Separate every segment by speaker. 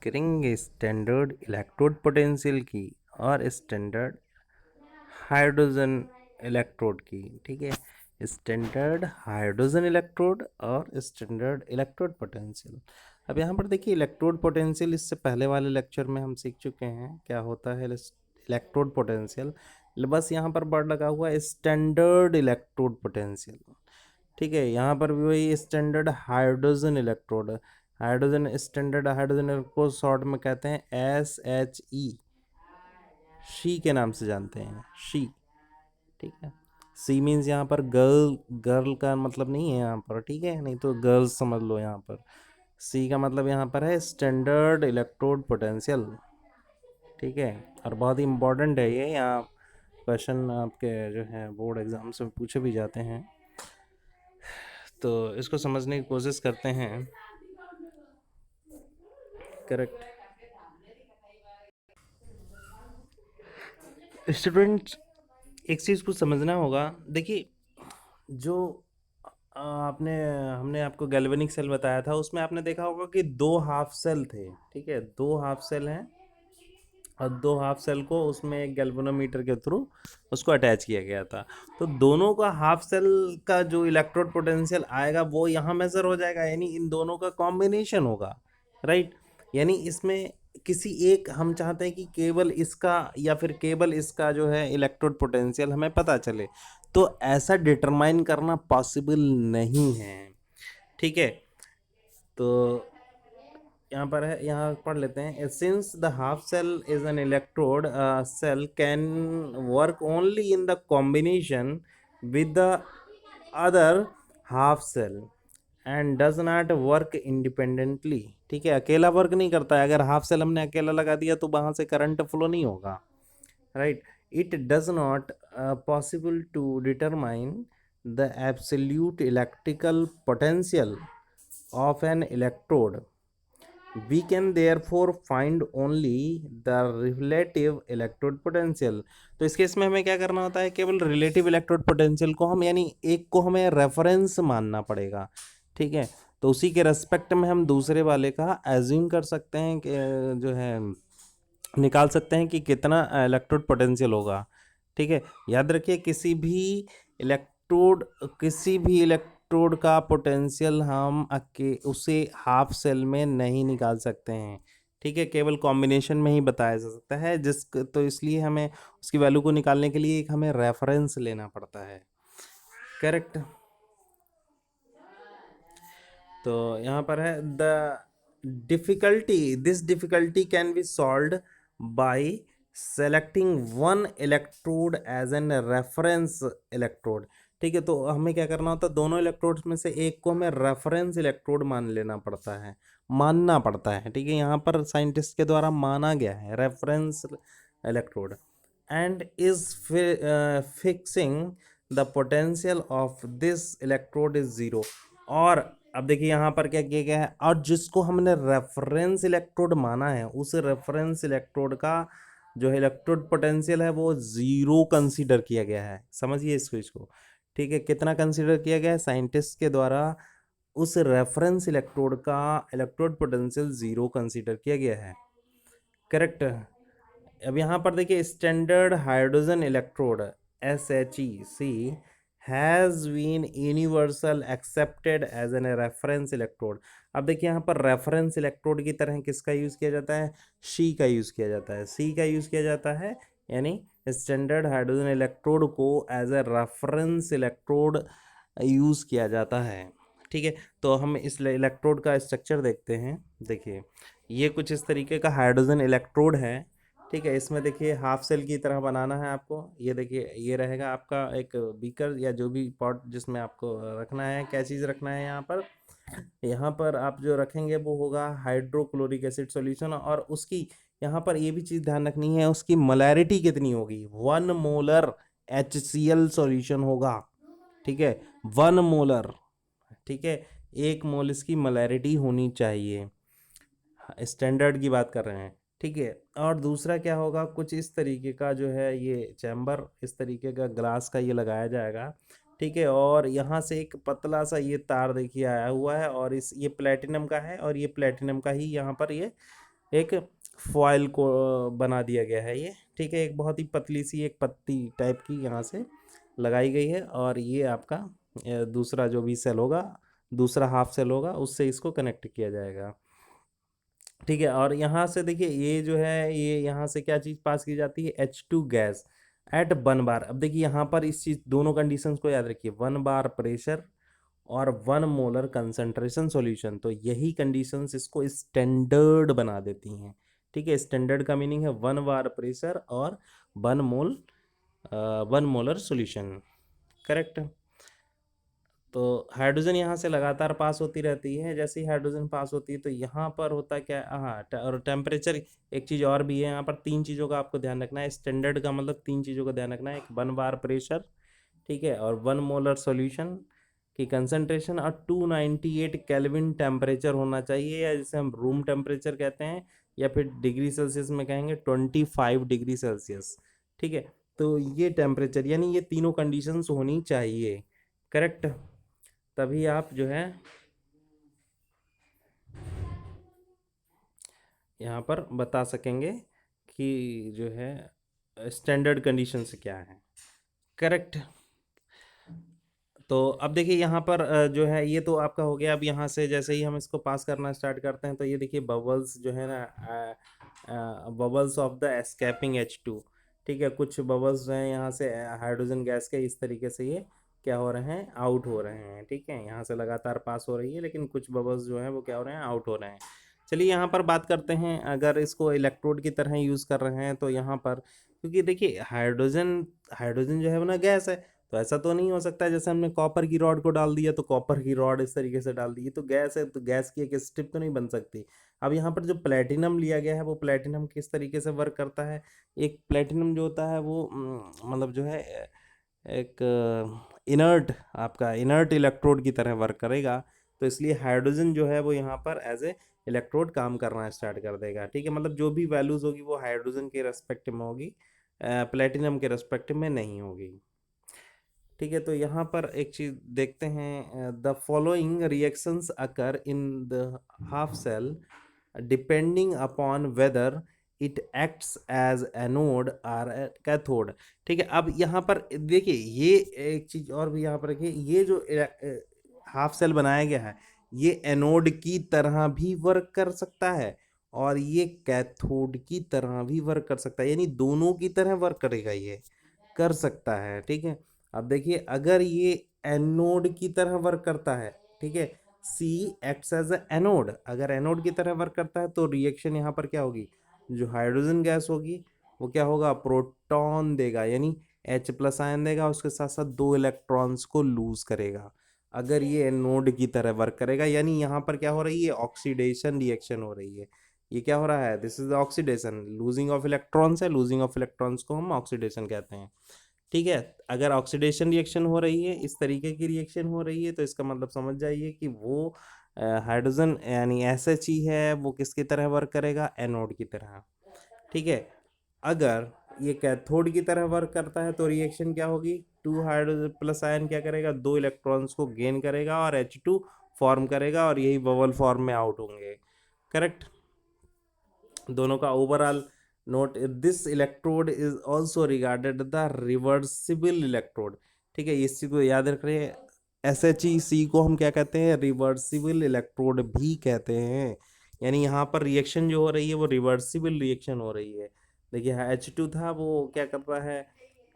Speaker 1: करेंगे standard electrode potential की और स्टैंडर्ड हाइड्रोजन इलेक्ट्रोड की। ठीक है, स्टैंडर्ड हाइड्रोजन इलेक्ट्रोड और स्टैंडर्ड इलेक्ट्रोड पोटेंशियल। अब यहाँ पर देखिए इलेक्ट्रोड पोटेंशियल इससे पहले वाले लेक्चर में हम सीख चुके हैं क्या होता है इलेक्ट्रोड पोटेंशियल। बस यहाँ पर वर्ड लगा हुआ है स्टैंडर्ड इलेक्ट्रोड पोटेंशियल। ठीक है, यहाँ पर भी वही standard hydrogen electrode. Hydrogen standard hydrogen को शॉर्ट में कहते हैं SHE, शी के नाम से जानते हैं, शी। ठीक है, सी मीन्स यहाँ पर गर्ल, गर्ल का मतलब नहीं है यहाँ पर, ठीक है, नहीं तो गर्ल्स समझ लो यहाँ पर। सी का मतलब यहाँ पर है स्टैंडर्ड इलेक्ट्रोड पोटेंशियल। ठीक है, और बहुत ही इम्पोर्टेंट है ये, यहाँ क्वेश्चन आपके जो है बोर्ड एग्जाम से पूछे भी जाते हैं, तो इसको समझने की कोशिश करते हैं। करेक्ट स्टूडेंट्स, एक चीज़ को समझना होगा। देखिए जो आपने हमने आपको गैल्वेनिक सेल बताया था, उसमें आपने देखा होगा कि दो हाफ सेल थे। ठीक है, दो हाफ सेल हैं और दो हाफ सेल को उसमें एक गैल्वेनोमीटर के थ्रू उसको अटैच किया गया था। तो दोनों का हाफ सेल का जो इलेक्ट्रोड पोटेंशियल आएगा वो यहाँ मेजर हो जाएगा, यानी इन दोनों का कॉम्बिनेशन होगा। राइट, यानी इसमें किसी एक, हम चाहते हैं कि केवल इसका या फिर केवल इसका जो है इलेक्ट्रोड पोटेंशियल हमें पता चले, तो ऐसा डिटरमाइन करना पॉसिबल नहीं है। ठीक है, तो यहाँ पर है, यहाँ पढ़ लेते हैं। Since the half cell is an electrode cell can work only in the combination with the other half cell and does not work independently. ठीक है, अकेला वर्क नहीं करता है। अगर हाफ सेल हमने अकेला लगा दिया तो वहाँ से करंट फ्लो नहीं होगा। Right, it does not possible to determine the absolute electrical potential of an electrode. We can therefore find only the relative electrode potential. तो इस केस में हमें क्या करना होता है, केवल रिलेटिव इलेक्ट्रोड पोटेंशियल को हम, यानी एक को हमें रेफरेंस मानना पड़ेगा। ठीक है, तो उसी के रेस्पेक्ट में हम दूसरे वाले का एज्यूम कर सकते हैं कि जो है निकाल सकते हैं कि कितना इलेक्ट्रोड पोटेंशियल होगा। ठीक है, याद रखिए किसी भी इलेक्ट्रोड का पोटेंशियल हम उसे हाफ सेल में नहीं निकाल सकते हैं। ठीक है, केवल कॉम्बिनेशन में ही बताया जा सकता है, तो इसलिए हमें उसकी वैल्यू को निकालने के लिए एक हमें रेफरेंस लेना पड़ता है। करेक्ट, तो यहाँ पर है this difficulty can be solved by selecting one electrode as an reference electrode. ठीक है, तो हमें क्या करना होता है, दोनों इलेक्ट्रोड्स में से एक को हमें रेफरेंस इलेक्ट्रोड मानना पड़ता है। ठीक है, यहाँ पर साइंटिस्ट के द्वारा माना गया है reference electrode, and is fixing the potential of this electrode is zero. और अब देखिए यहाँ पर क्या किया गया है, और जिसको हमने रेफरेंस इलेक्ट्रोड माना है उस रेफरेंस इलेक्ट्रोड का जो इलेक्ट्रोड पोटेंशियल है वो जीरो कंसीडर किया गया है। समझिए इसको। ठीक है, कितना कंसीडर किया गया है साइंटिस्ट के द्वारा, उस रेफरेंस इलेक्ट्रोड का इलेक्ट्रोड पोटेंशियल जीरो कंसीडर किया गया है। करेक्ट, अब यहाँ पर देखिए standard hydrogen electrode SHEC has been universal accepted as an reference electrode. अब देखिए यहाँ पर रेफरेंस इलेक्ट्रोड की तरह किसका यूज़ किया जाता है, शी का यूज़ किया जाता है, सी का यूज़ किया जाता है, यानी स्टैंडर्ड हाइड्रोजन इलेक्ट्रोड को as a reference electrode use किया जाता है। ठीक है, तो हम इस इलेक्ट्रोड का स्ट्रक्चर देखते हैं। देखिए ये कुछ इस तरीके का हाइड्रोजन इलेक्ट्रोड है। ठीक है, इसमें देखिए हाफ सेल की तरह बनाना है आपको। ये देखिए ये रहेगा आपका एक बीकर या जो भी पॉट जिसमें आपको रखना है, क्या चीज़ रखना है यहाँ पर आप जो रखेंगे वो होगा हाइड्रोक्लोरिक एसिड सॉल्यूशन। और उसकी यहाँ पर ये भी चीज़ ध्यान रखनी है, उसकी मोलैरिटी कितनी होगी, 1 मोलर HCl सॉल्यूशन होगा। ठीक है, 1 मोलर। ठीक है, 1 मोल इसकी मोलैरिटी होनी चाहिए, स्टैंडर्ड की बात कर रहे हैं। ठीक है, और दूसरा क्या होगा, कुछ इस तरीके का जो है ये चैम्बर, इस तरीके का ग्लास का ये लगाया जाएगा। ठीक है, और यहाँ से एक पतला सा ये तार देखिए आया हुआ है, और ये प्लेटिनम का है, और ये प्लेटिनम का ही यहाँ पर ये एक फॉयल को बना दिया गया है ये, ठीक है। एक बहुत ही पतली सी एक पत्ती टाइप की यहाँ से लगाई गई है, और ये आपका दूसरा जो भी सेल होगा, दूसरा हाफ सेल होगा, उससे इसको कनेक्ट किया जाएगा, ठीक है। और यहाँ से देखिए ये जो है, ये यहाँ से क्या चीज़ पास की जाती है, H2 गैस एट 1 बार। अब देखिए यहाँ पर इस चीज़ दोनों कंडीशंस को याद रखिए, 1 बार प्रेशर और 1 मोलर कंसंट्रेशन सॉल्यूशन। तो यही कंडीशंस इसको स्टैंडर्ड बना देती हैं, ठीक है। स्टैंडर्ड का मीनिंग है 1 बार प्रेशर और 1 मोलर सॉल्यूशन, करेक्ट। तो हाइड्रोजन यहाँ से लगातार पास होती रहती है, जैसे ही हाइड्रोजन पास होती है तो यहाँ पर होता क्या है, हाँ, और टेम्परेचर, एक चीज़ और भी है यहाँ पर, 3 चीज़ों का आपको ध्यान रखना है। स्टैंडर्ड का मतलब 3 चीज़ों का ध्यान रखना है, एक 1 बार प्रेशर, ठीक है, और 1 मोलर सॉल्यूशन की कंसंट्रेशन, और 298 केल्विन टेम्परेचर होना चाहिए, या जिसे हम रूम टेम्परेचर कहते हैं, या फिर डिग्री सेल्सियस में कहेंगे 25 डिग्री सेल्सियस, ठीक है। तो ये टेम्परेचर यानी ये तीनों कंडीशंस होनी चाहिए, करेक्ट, तभी आप जो है यहाँ पर बता सकेंगे कि जो है स्टैंडर्ड कंडीशंस क्या है, करेक्ट। तो अब देखिए यहाँ पर जो है ये तो आपका हो गया। अब यहाँ से जैसे ही हम इसको पास करना स्टार्ट करते हैं तो ये देखिए बबल्स जो है ना, bubbles of the escaping H2, ठीक है। कुछ बबल्स जो हैं यहाँ से हाइड्रोजन गैस के इस तरीके से ये क्या हो रहे हैं, आउट हो रहे हैं, ठीक है। यहाँ से लगातार पास हो रही है, लेकिन कुछ बबल्स जो हैं वो क्या हो रहे हैं, आउट हो रहे हैं। चलिए यहाँ पर बात करते हैं, अगर इसको इलेक्ट्रोड की तरह यूज़ कर रहे हैं तो यहाँ पर, क्योंकि देखिए हाइड्रोजन हाइड्रोजन जो है वो ना गैस है, तो ऐसा तो नहीं हो सकता है जैसे हमने कॉपर की रॉड को डाल दिया तो कॉपर की रॉड इस तरीके से डाल दी, तो गैस है तो गैस की एक स्ट्रिप तो नहीं बन सकती। अब यहाँ पर जो प्लेटिनम लिया गया है वो प्लेटिनम किस तरीके से वर्क करता है, एक प्लेटिनम जो होता है वो मतलब जो है एक इनर्ट, आपका इनर्ट इलेक्ट्रोड की तरह वर्क करेगा। तो इसलिए हाइड्रोजन जो है वो यहाँ पर एज ए इलेक्ट्रोड काम करना स्टार्ट कर देगा, ठीक है। मतलब जो भी वैल्यूज़ होगी वो हाइड्रोजन के रेस्पेक्ट में होगी, प्लेटिनम के रेस्पेक्ट में नहीं होगी, ठीक है। तो यहाँ पर एक चीज देखते हैं, the following reactions occur in the half cell depending upon whether it acts as anode और कैथोड, ठीक है। अब यहाँ पर देखिए ये एक चीज और भी यहाँ पर रखिए, ये जो हाफ सेल बनाया गया है ये एनोड की तरह भी वर्क कर सकता है और ये कैथोड की तरह भी वर्क कर सकता है, यानी दोनों की तरह वर्क करेगा, ये कर सकता है, ठीक है। अब देखिए अगर ये एनोड की तरह वर्क करता है, ठीक है, सी एक्ट्स एज एनोड, अगर एनोड की तरह वर्क करता है तो रिएक्शन यहाँ पर क्या होगी, जो हाइड्रोजन गैस होगी वो क्या होगा, प्रोटॉन देगा, यानी H+ आयन देगा, उसके साथ साथ 2 इलेक्ट्रॉन्स को लूज करेगा। अगर ये एनोड की तरह वर्क करेगा, यानी यहाँ पर क्या हो रही है, ऑक्सीडेशन रिएक्शन हो रही है। ये क्या हो रहा है, this is oxidation, losing of electrons है, लूजिंग ऑफ इलेक्ट्रॉन्स को हम ऑक्सीडेशन कहते हैं, ठीक है। अगर ऑक्सीडेशन रिएक्शन हो रही है, इस तरीके की रिएक्शन हो रही है, तो इसका मतलब समझ जाइए कि वो हाइड्रोजन यानी SHE है वो किसकी तरह वर्क करेगा, एनोड की तरह, ठीक है। अगर ये कैथोड की तरह वर्क करता है तो रिएक्शन क्या होगी, 2 हाइड्रोजन+ आयन क्या करेगा, 2 इलेक्ट्रॉन्स को गेन करेगा और H2 फॉर्म करेगा, और यही बबल फॉर्म में आउट होंगे, करेक्ट। दोनों का overall note, this electrode is also regarded the reversible electrode, ठीक है। इस चीज को याद रख रहे हैं, SHEC को हम क्या कहते हैं, रिवर्सिबल इलेक्ट्रोड भी कहते हैं, यानी यहाँ पर रिएक्शन जो हो रही है वो रिवर्सिबल रिएक्शन हो रही है। देखिए H2 था वो क्या करता है,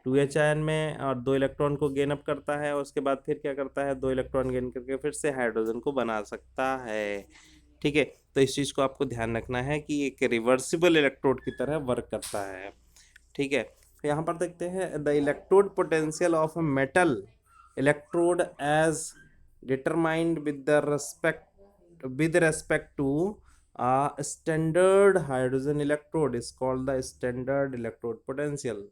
Speaker 1: 2H आयन में और 2 इलेक्ट्रॉन को गेन अप करता है, और उसके बाद फिर क्या करता है, 2 इलेक्ट्रॉन गेन करके फिर से हाइड्रोजन को बना सकता है, ठीक है। तो इस चीज़ को आपको ध्यान रखना है कि एक रिवर्सिबल इलेक्ट्रोड की तरह वर्क करता है, ठीक है। तो यहाँ पर देखते हैं the electrode potential of a metal electrode as determined with respect to standard hydrogen electrode is called the standard electrode potential,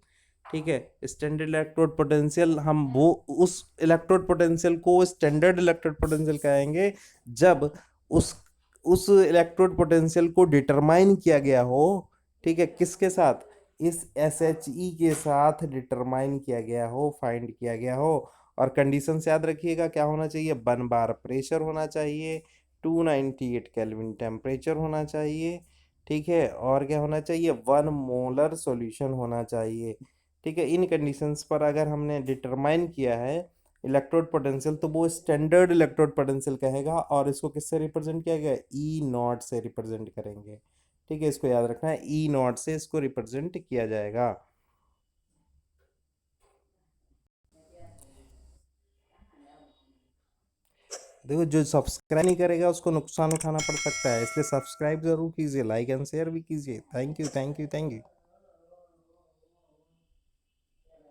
Speaker 1: ठीक है। स्टैंडर्ड इलेक्ट्रोड पोटेंशियल, हम वो उस इलेक्ट्रोड पोटेंशियल को स्टैंडर्ड इलेक्ट्रोड पोटेंशियल कहेंगे जब उस इलेक्ट्रोड पोटेंशियल को डिटरमाइन किया गया हो, ठीक है, किसके साथ, इस SHE के साथ डिटरमाइन किया गया हो, फाइंड किया गया हो। और कंडीशन याद रखिएगा क्या होना चाहिए, 1 बार प्रेशर होना चाहिए, 298 केल्विन टेम्परेचर होना चाहिए, ठीक है, और क्या होना चाहिए, 1 मोलर सॉल्यूशन होना चाहिए। ठीक है, इन कंडीशंस पर अगर हमने डिटरमाइन किया है इलेक्ट्रोड पोटेंशियल, तो वो स्टैंडर्ड इलेक्ट्रोड पोटेंशियल कहेगा, और इसको किससे रिप्रेजेंट किया गया, ई नॉट से रिप्रेजेंट करेंगे। ठीक है, इसको याद रखना है, ई नॉट से इसको रिप्रेजेंट किया जाएगा। देखो, जो सब्सक्राइब नहीं करेगा उसको नुकसान उठाना पड़ सकता है, इसलिए सब्सक्राइब जरूर कीजिए, लाइक एंड शेयर भी कीजिए। Thank you, thank you, thank you.